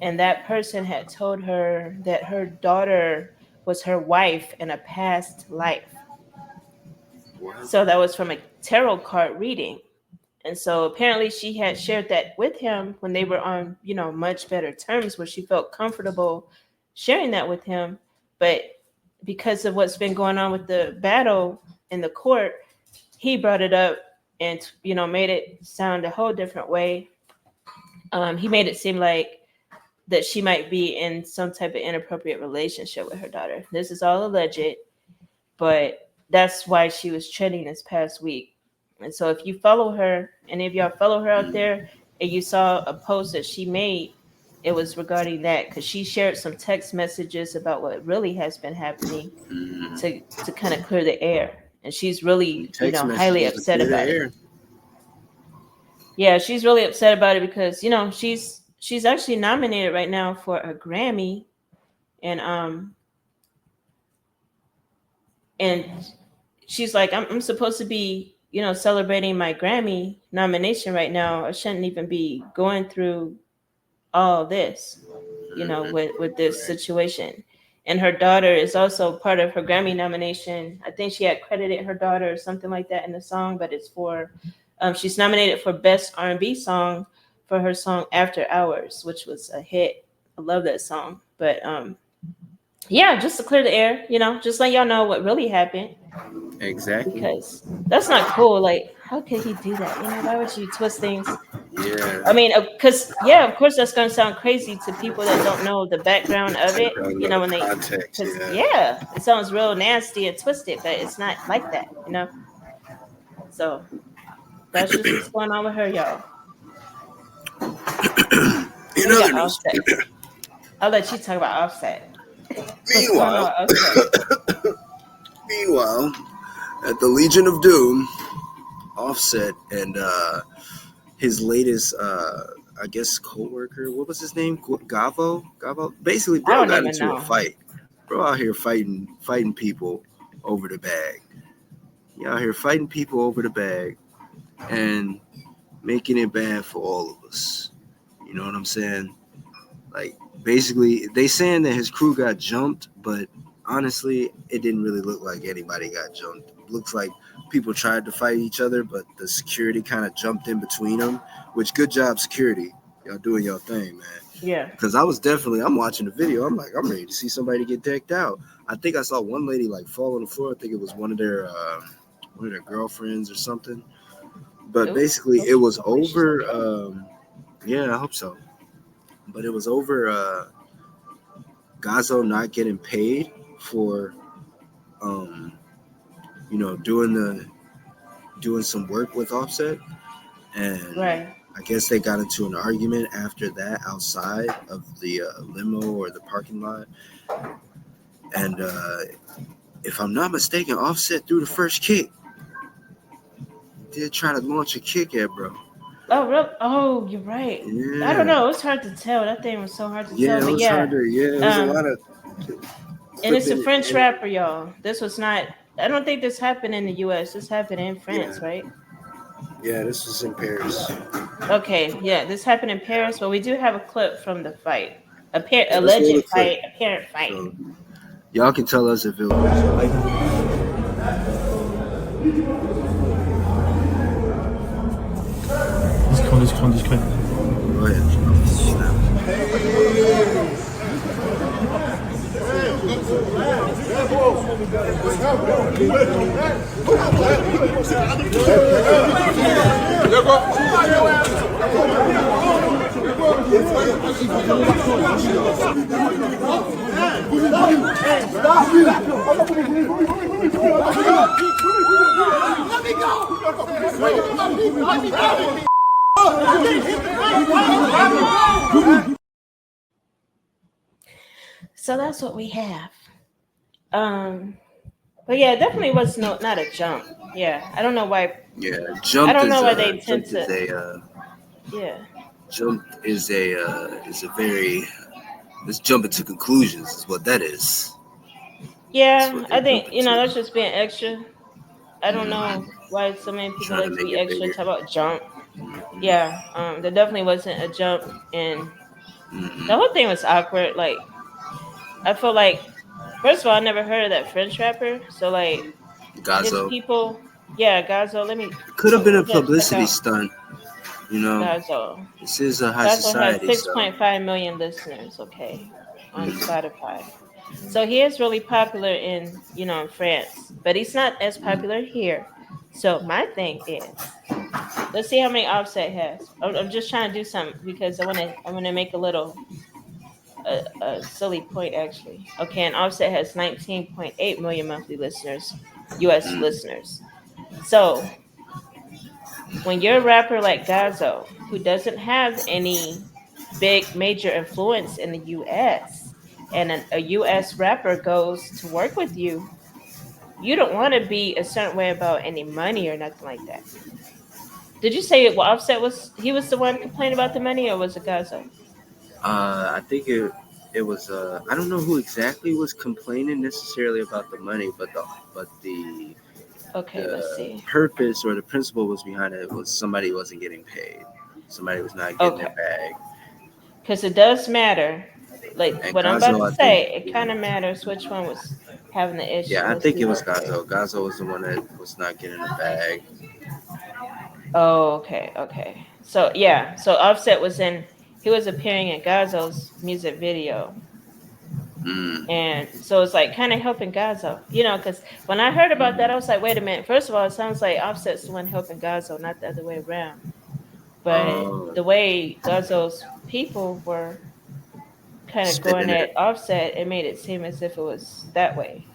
and that person had told her that her daughter was her wife in a past life. What? So that was from a tarot card reading. And so apparently she had shared that with him when they were on, much better terms, where she felt comfortable sharing that with him. But because of what's been going on with the battle in the court, he brought it up and, made it sound a whole different way. He made it seem like that she might be in some type of inappropriate relationship with her daughter. This is all alleged, but that's why she was trending this past week. And so if you follow her, any of y'all follow her out there, and you saw a post that she made, it was regarding that, because she shared some text messages about what really has been happening to kind of clear the air. And she's really, Text highly messages to upset clear the about it. air. Yeah, she's really upset about it because, she's actually nominated right now for a Grammy, and and she's like, I'm supposed to be, celebrating my Grammy nomination right now. I shouldn't even be going through all this, with this situation. And her daughter is also part of her Grammy nomination. I think she had credited her daughter or something like that in the song, but it's for, she's nominated for Best R&B Song for her song After Hours, which was a hit. I love that song. But yeah, just to clear the air, just let y'all know what really happened. Exactly. Because that's not cool. Like, how could he do that? Why would you twist things? Yeah. I mean, because, yeah, of course, that's going to sound crazy to people that don't know the background of it. When they, Context. yeah, it sounds real nasty and twisted, but it's not like that, So that's just what's going on with her, y'all. In We other got news, Offset. I'll let you talk about Offset. Meanwhile, at the Legion of Doom, Offset and his latest, I guess, co-worker, what was his name? Gavo. Basically, I bro don't got even into know. a fight. Bro out here fighting people over the bag. He out here fighting people over the bag and making it bad for all of us. You know what I'm saying? Like, basically, they saying that his crew got jumped, but honestly, it didn't really look like anybody got jumped. It looks like people tried to fight each other, but the security kind of jumped in between them, which, good job, security. Y'all doing your thing, man. Yeah. Because I'm watching the video. I'm like, I'm ready to see somebody get decked out. I think I saw one lady, like, fall on the floor. I think it was one of their girlfriends or something. But basically, it was over. Yeah, I hope so. But it was over Gazzo not getting paid for, doing some work with Offset, and Right. I guess they got into an argument after that outside of the limo or the parking lot. And if I'm not mistaken, Offset threw the first kick. Did try to launch a kick at bro. Oh, real? Oh, you're right. Yeah. I don't know. It was hard to tell. That thing was so hard to tell. It But was yeah, harder. Yeah, it was a lot of. and it's a French rapper, y'all. This was not. I don't think this happened in the U.S. This happened in France, right? Yeah, this was in Paris. Okay, yeah, this happened in Paris. But we do have a clip from the fight, Let's roll the alleged clip. fight, apparent fight. So, y'all can tell us if it was. Discret. Go ahead. So that's what we have. But yeah, it definitely was not a jump. Yeah, I don't know why. Yeah, jump. I don't know why they tend to. Jump is a very. Let's jump into conclusions. Is what that is. Yeah, I think that's just being extra. I don't know why so many people Trying like to to make be it extra bigger. talk about jump. Yeah, there definitely wasn't a jump, and the Mm-hmm. whole thing was awkward. Like, I feel like, first of all, I never heard of that French rapper, so like his Gazo. people, yeah, Gazo. Let me, It could have been a we gotta check publicity out stunt. You know, Gazo. this is a high Gazo has society, so 6.5 million listeners. Okay, on mm, Spotify. So he is really popular in, in France, but he's not as mm, popular here. So my thing is, let's see how many Offset has. I'm just trying to do something because I want to make a little a silly point actually. Okay, and Offset has 19.8 million monthly listeners, U.S. mm, listeners. So when you're a rapper like Gazo, who doesn't have any big major influence in the U.S., and a U.S. rapper goes to work with you, you don't want to be a certain way about any money or nothing like that. Did you say Offset was the one complaining about the money, or was it Gazo? I think it was I don't know who exactly was complaining necessarily about the money, but Okay, let's the see. purpose or the principle was behind it was somebody wasn't getting paid, somebody was not getting their Okay, bag, because it does matter. Like and what I'm about Gazo, to I think, say, it kind of matters which one was having the issue. yeah, I Let's think see it was real quick. Gazo. Gazo was the one that was not getting the bag. Oh, okay, okay. So yeah, so Offset was in. He was appearing in Gazo's music video, Mm, and so it's like kind of helping Gazo, because when I heard about that, I was like, wait a minute. First of all, it sounds like Offset's the one helping Gazo, not the other way around. But oh, the way Gazo's people were kind of going spinning it. at Offset, it made it seem as if it was that way.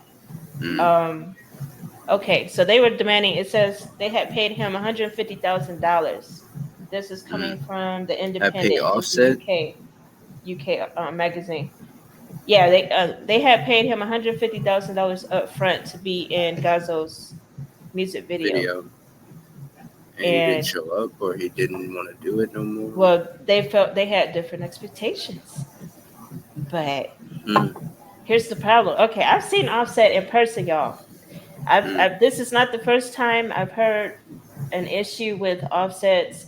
Mm, Um, okay, so they were demanding. It says they had paid him $150,000. This is coming mm. from the I pay Independent. It's a Offset. UK magazine. Yeah, they had paid him $150,000 up front to be in Gazo's music video, Video, and he didn't and show up, or he didn't want to do it no more. well, they felt they had different expectations. But Mm, here's the problem. Okay, I've seen Offset in person, y'all. mm, This is not the first time I've heard an issue with Offset's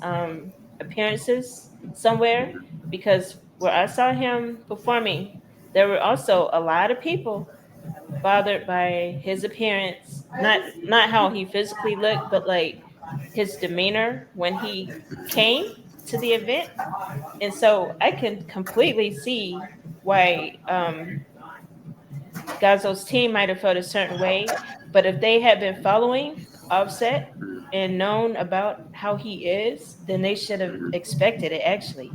appearances somewhere, because where I saw him performing, there were also a lot of people bothered by his appearance, not how he physically looked, but like his demeanor when he came to the event. And so I can completely see why Gazzo's team might have felt a certain way, but if they had been following Offset mm, and known about how he is, then they should have mm, expected it actually.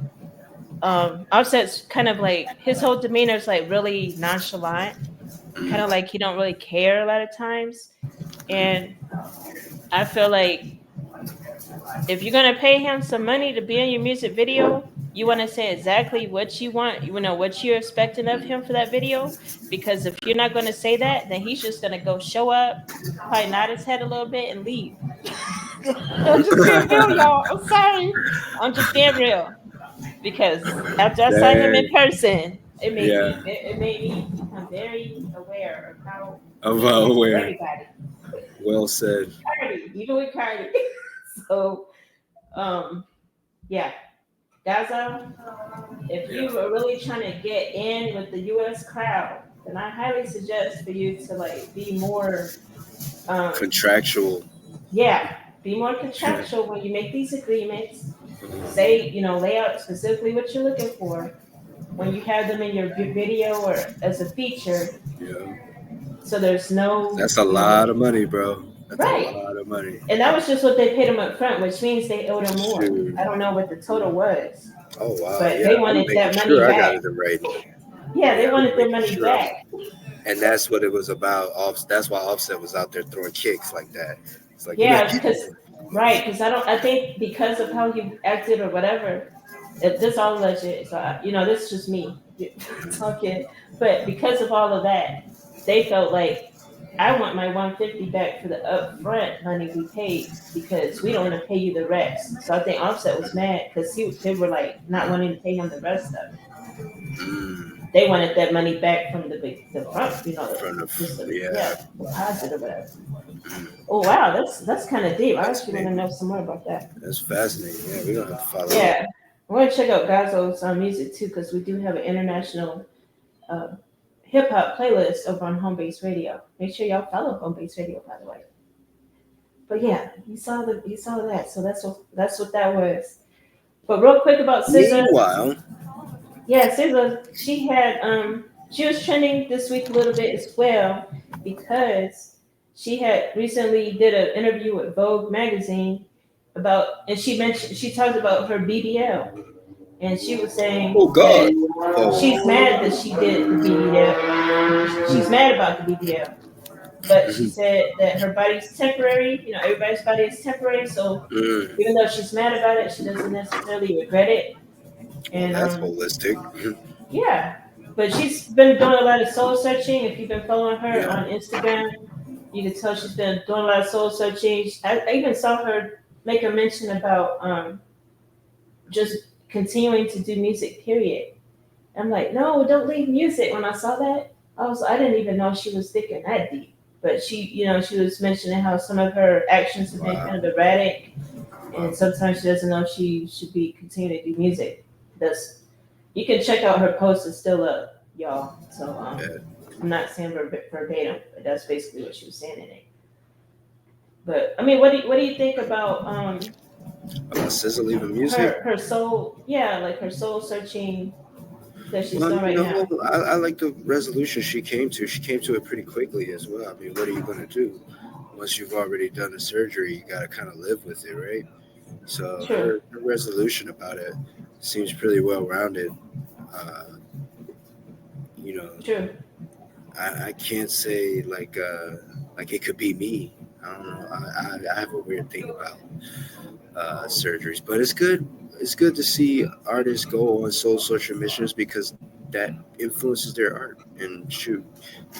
Offset's kind of like, his whole demeanor is like really nonchalant, kind of mm, like he don't really care a lot of times. mm, And I feel like if you're gonna pay him some money to be in your music video, you want to say exactly what you want, what you're expecting of him for that video. Because if you're not gonna say that, then he's just gonna go show up, probably nod his head a little bit and leave. I'm just being real, mm. y'all. I'm sorry. I'm just being real. Because after I saw him in Dang. person, Yeah. it made me become very aware of how Of he is with where. everybody. Well said. Cardi, even with Cardi. So um yeah, Gaza, if Yeah. you are really trying to get in with the US crowd, then I highly suggest for you to like be more um Contractual. yeah, be more contractual when you make these agreements. Say, lay out specifically what you're looking for when you have them in your video or as a feature, Yeah. so there's no, That's a lot of money, bro. That's a right. lot of money. And that was just what they paid him up front, which means they owed him more. Shoot. I don't know what the total was, Oh wow. but Yeah. they I'm wanted making that money sure I got back. it right. Yeah, they Yeah. I'm wanted their making money sure back. and that's what it was about. That's why Offset was out there throwing kicks like that. It's like, Yeah, because right, because I think because of how he acted or whatever, this all legit. So this is just me talking, but because of all of that, they felt like I want my 150 back for the upfront money we paid because we don't want to pay you the rest. So I think Offset was mad because they were like not wanting to pay him the rest of it. mm, they wanted that money back from the front, From just the yeah. deposit or whatever. Mm. Oh wow, that's kind of deep. I That's actually want to know some more about that. That's fascinating. Yeah, we're gonna have to follow up. Yeah, we're gonna check out Gazo's music too because we do have an international uh, hip hop playlist over on Home Base Radio. Make sure y'all follow Home Base Radio, by the way. But yeah, you saw that, so that's what that was. But real quick about SZA, Meanwhile, yeah, SZA, she was trending this week a little bit as well because she had recently did an interview with Vogue magazine and she talked about her BBL, and she was saying oh God, that she's mad that she did the BBL. She's mad about the BBL. But she said that her body's temporary. Everybody's body is temporary. So mm. even though she's mad about it, she doesn't necessarily regret it. Well, And that's holistic. yeah, but she's been doing a lot of soul searching. If you've been following her Yeah. on Instagram, you can tell she's been doing a lot of soul searching. I even saw her make a mention about just continuing to do music. Period. I'm like, no, don't leave music. When I saw that, I didn't even know she was thinking that deep. But she was mentioning how some of her actions have been kind of erratic, and sometimes she doesn't know if she should be continuing to do music. You can check out her post; it's still up, y'all. So I'm not saying verbatim, but that's basically what she was saying in it. But I mean, what do you think about SZA leaving music? her soul? Yeah, like her soul searching that she's Well, doing right now. I like the resolution she came to. She came to it pretty quickly as well. I mean, what are you going to do? Once you've already done the surgery, you got to kind of live with it, right? So Sure. her resolution about it seems pretty well rounded. Uh, True. I can't say like it could be me. I don't know. I have a weird thing about surgeries, but it's good. It's good to see artists go on soul searching missions because that influences their art. And shoot,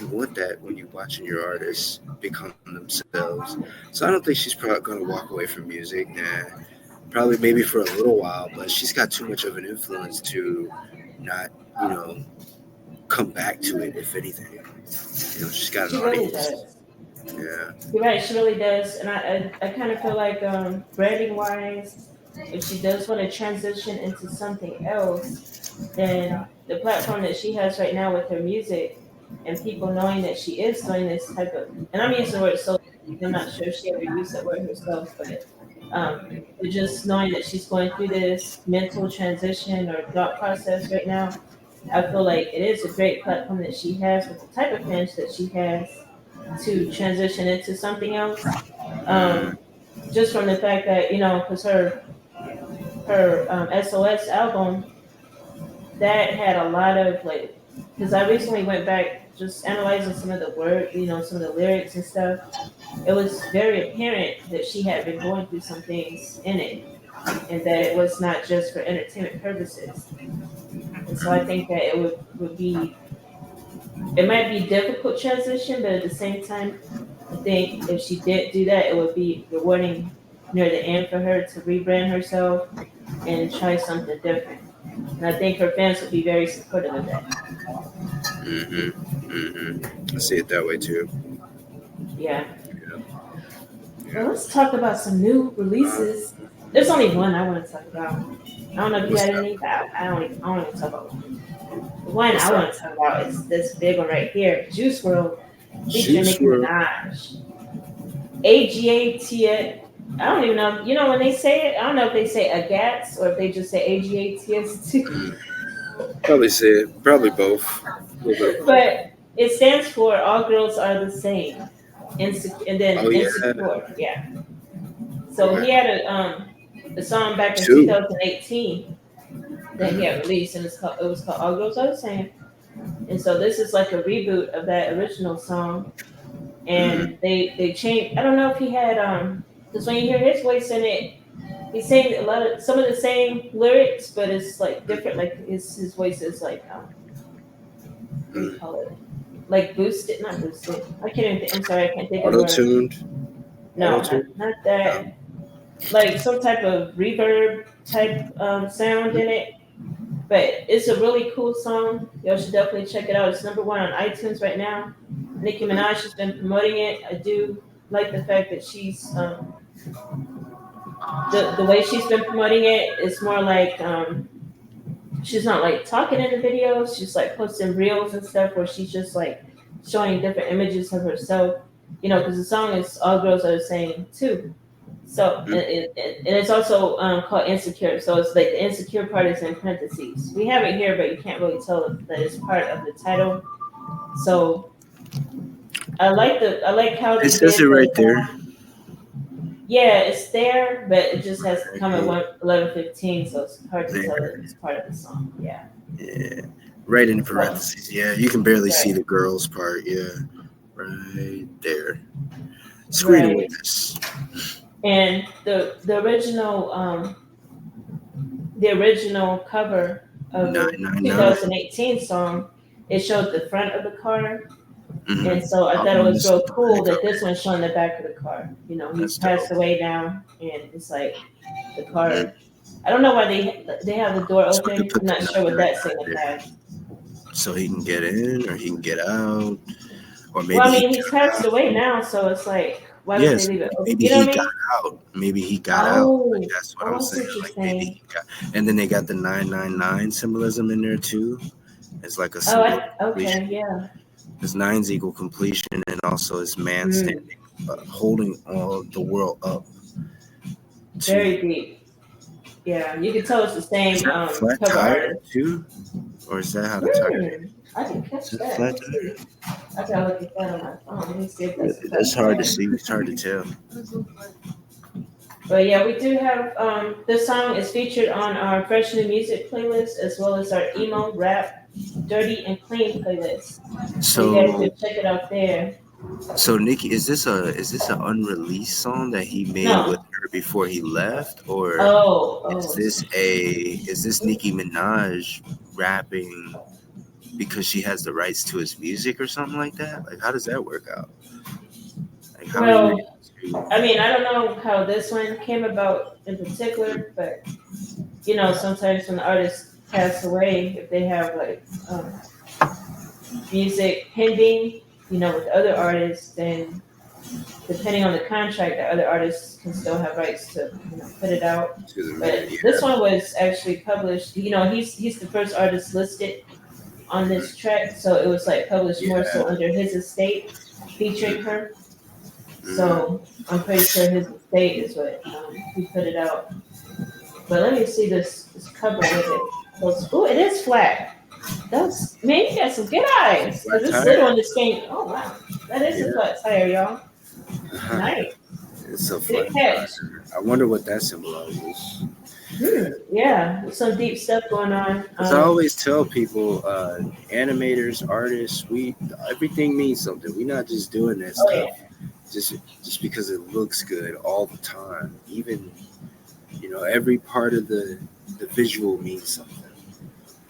you want that when you're watching your artists become themselves. So I don't think she's probably going to walk away from music. Nah, probably maybe for a little while, but she's got too much of an influence to not, come back to it. If anything, she's got an She really audience. does. Yeah. You're right, she really does. And I kind of feel like branding wise, if she does want to transition into something else, then the platform that she has right now with her music and people knowing that she is doing this type of, and I'm using the word soul, I'm not sure if she ever used that word herself, but just knowing that she's going through this mental transition or thought process right now, I feel like it is a great platform that she has with the type of fans that she has to transition into something else. Just from the fact that because her SOS album that had a lot of like, because I recently went back just analyzing some of the words, some of the lyrics and stuff. It was very apparent that she had been going through some things in it, and that it was not just for entertainment purposes. And so I think that it might be a difficult transition, but at the same time, I think if she did do that, it would be rewarding near the end for her to rebrand herself and try something different. And I think her fans would be very supportive of that. I see it that way too. Yeah. Well, let's talk about some new releases. There's only one I want to talk about. I don't know if you had any, but I don't want to talk about one. The one I want to talk about is this big one right here, Juice WRLD featuring Nicki Minaj. AGAT. I don't even know. When they say it, I don't know if they say AGATS or if they just say AGATS. Probably both. But it stands for All Girls Are the Same. And then Insecure. Yeah. So he had a song back in 2018 that he had released, and it was called All Girls Are the Same. And so this is like a reboot of that original song. And they changed. I don't know if he had because when you hear his voice in it, he's saying some of the same lyrics, but it's like different. Like his voice is like what do you call it? Like boosted, not boosted. I can't even think. I'm sorry, I can't think of the word. Auto-tuned? No, not that. No. Like some type of reverb type sound in it. But it's a really cool song. Y'all should definitely check it out. It's number 1 on iTunes right now. Nicki Minaj has been promoting it. I do like the fact that she's the way she's been promoting it is more like she's not like talking in the videos. She's like posting reels and stuff where she's just like showing different images of herself. You know, because the song is All Girls Are the Same too. So and it's also called Insecure. So it's like the insecure part is in parentheses. We have it here, but you can't really tell that it's part of the title. So I like how they It says did it right there. Yeah, it's there, but it just has to come at 11:15, so it's hard to tell that it's part of the song. Yeah. Yeah. Right in parentheses. Yeah, you can barely see Right. the girls part. Yeah. Right there. Screen Right. awareness. And the original cover of the 2018 song, it showed the front of the car. Mhm. And so I thought it was Almost real cool that like this one's showing the back of the car. You know, he's That's passed dope. away now, and it's like the car. I don't know why they have the door So they open. put I'm not the sure what that 999 there. signifies. So he can get in or he can get out. Or maybe Well, I mean, he he's got passed out. away now, so it's like, why would Yes, they leave it open? maybe You know he what I got mean? out. Maybe he got out. Like, Oh, that's what oh, I'm I see saying. what you're Like maybe saying. he got. And then they got the 999 symbolism in there too. It's like a Oh, symbol of okay, completion. yeah. Because 9's equal completion, and also it's man Mm, standing, holding all the world up. very deep. Yeah, you can tell it's the Is same that a flat cover tire artist. too, or is that how the tire? I didn't catch Is it a that. flat Let me tire? see. I gotta look at that on my phone. Let me see if that's a That's flat hard to tire. see. It's hard to tell. But yeah, we do have this song is featured on our fresh new music playlist as well as our emo, rap, dirty and clean playlist. So you guys So, should check it out there. so Nikki, is this an unreleased song that he made with No. her before he left, or Oh, is this Nicki Minaj rapping because she has the rights to his music or something like that? Like, how does that work out? Like, how are you well, able to? I mean, I don't know how this one came about in particular, but you know, sometimes when artists pass away, if they have like music pending, you know, with other artists, then depending on the contract, the other artists can still have rights to, you know, put it out. To the But yeah. this one was actually published. You know, he's the first artist listed on this track, so it was like published more so under his estate, featuring her. So I'm pretty sure his estate is what he put it out. But let me see this cover with it. Oh, it is flat. That's man, you got some good eyes. Flat Cause it's tire? little on this game. Oh wow, that is Yeah. a flat tire, y'all. Nice. It's a Good flat catch. tire. I wonder what that symbolizes. Yeah, there's some deep stuff going on. Because I always tell people, animators, artists, everything means something. We're not just doing that stuff just because it looks good all the time. Even, you know, every part of the visual means something.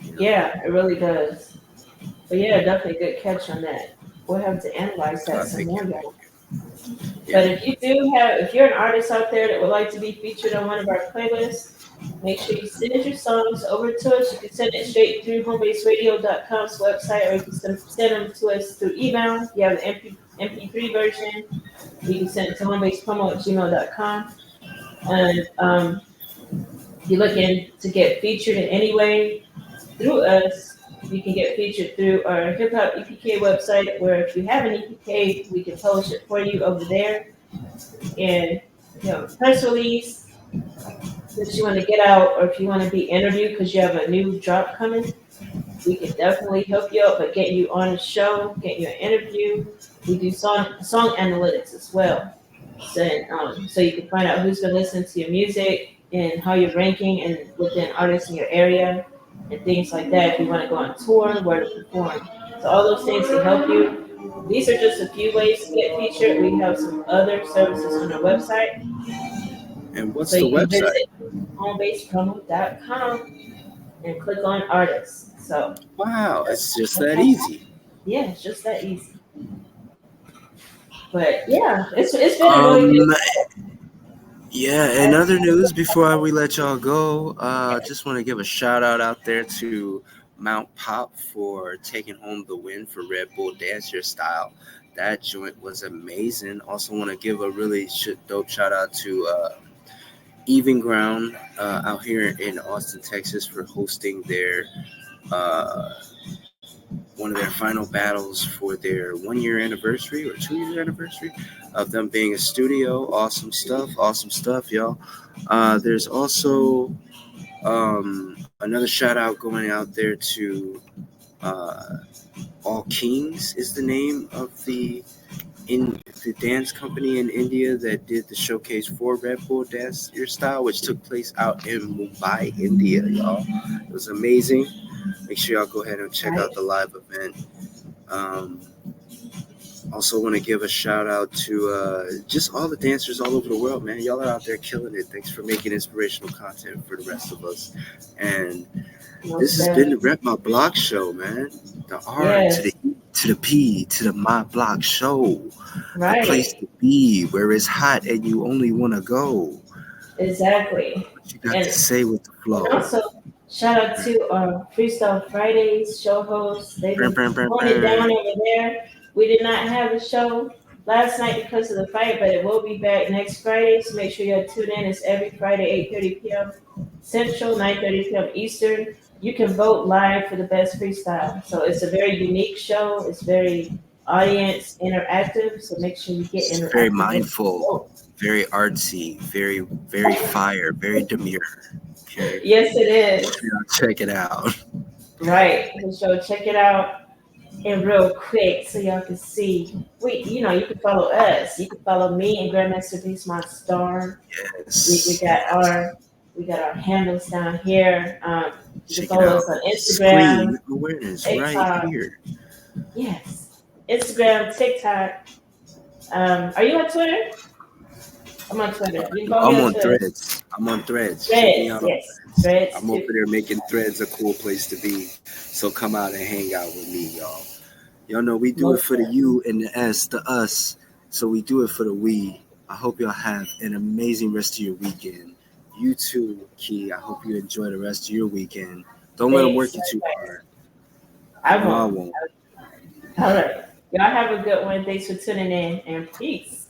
You know? Yeah, it really does. But yeah, definitely good catch on that. We'll have to analyze that some more, y'all. Yeah. But if you're an artist out there that would like to be featured on one of our playlists, make sure you send your songs over to us. You can send it straight through homebaseradio.com's website, or you can send them to us through email. If you have the MP3 version, you can send it to homebasepromo@gmail.com. And if you're looking to get featured in any way through us, you can get featured through our Hip Hop EPK website, where if you have an EPK, we can publish it for you over there. And you know, press release that you want to get out, or if you want to be interviewed because you have a new drop coming, we can definitely help you out by getting you on a show, getting you an interview. We do song analytics as well, so you can find out who's going to listen to your music and how you're ranking and within artists in your area and things like that. If you want to go on tour, where to perform, so all those things can help you. These are just a few ways to get featured. We have some other services on our website. And what's So the you can website? visit homebasepromo.com and click on artists. So Wow, it's just that easy. yeah, it's just that easy. But yeah, it's been a really good. Yeah, and other news before we let y'all go, just want to give a shout out there to Mount Pop for taking home the win for Red Bull Dance Your Style. That joint was amazing. Also, want to give a really dope shout out to Even Ground out here in Austin, Texas, for hosting their uh, one of their final battles for their 1 year anniversary or 2 year anniversary of them being a studio. Awesome stuff, y'all. There's also another shout out going out there to uh, All Kings is the name of the dance company in India that did the showcase for Red Bull Dance Your Style, which took place out in Mumbai, India, y'all. It was amazing. Make sure y'all go ahead and check out the live event. Um, Also, want to give a shout out to just all the dancers all over the world, man. Y'all are out there killing it. Thanks for making inspirational content for the rest of us. And this has been the Rep My Block show, man. The R to the E to the P to the My Block show. Right. The place to be where it's hot and you only want to go. Exactly. What you got to say with the flow? And also, shout out to Freestyle Fridays show hosts. They've been holding it down over there. We did not have a show last night because of the fight, but it will be back next Friday. So make sure you tune in. It's every Friday, 8:30 p.m. Central, 9:30 p.m. Eastern. You can vote live for the best freestyle. So it's a very unique show. It's very audience interactive. So make sure you get interactive. It's very mindful, very artsy, very, very fire, very demure. Okay. Yes, it is. Check it out. Right. So check it out. And real quick, so y'all can see. You can follow us. You can follow me and Grandmastar Monstar. Yes. We got our handles down here. You can Check follow it out. us on Instagram, Screen awareness TikTok. right here. Yes, Instagram, TikTok. Are you on Twitter? I'm on Twitter. You can follow me I'm on Twitter. Threads. I'm on Threads. Threads, yes. Threads. I'm over there making Threads a cool place to be. So come out and hang out with me, y'all. Y'all know we do it for the you and the S, the us. So we do it for the we. I hope y'all have an amazing rest of your weekend. You too, Key. I hope you enjoy the rest of your weekend. Don't let them work you too hard. I won't. All right. Y'all have a good one. Thanks for tuning in, and peace.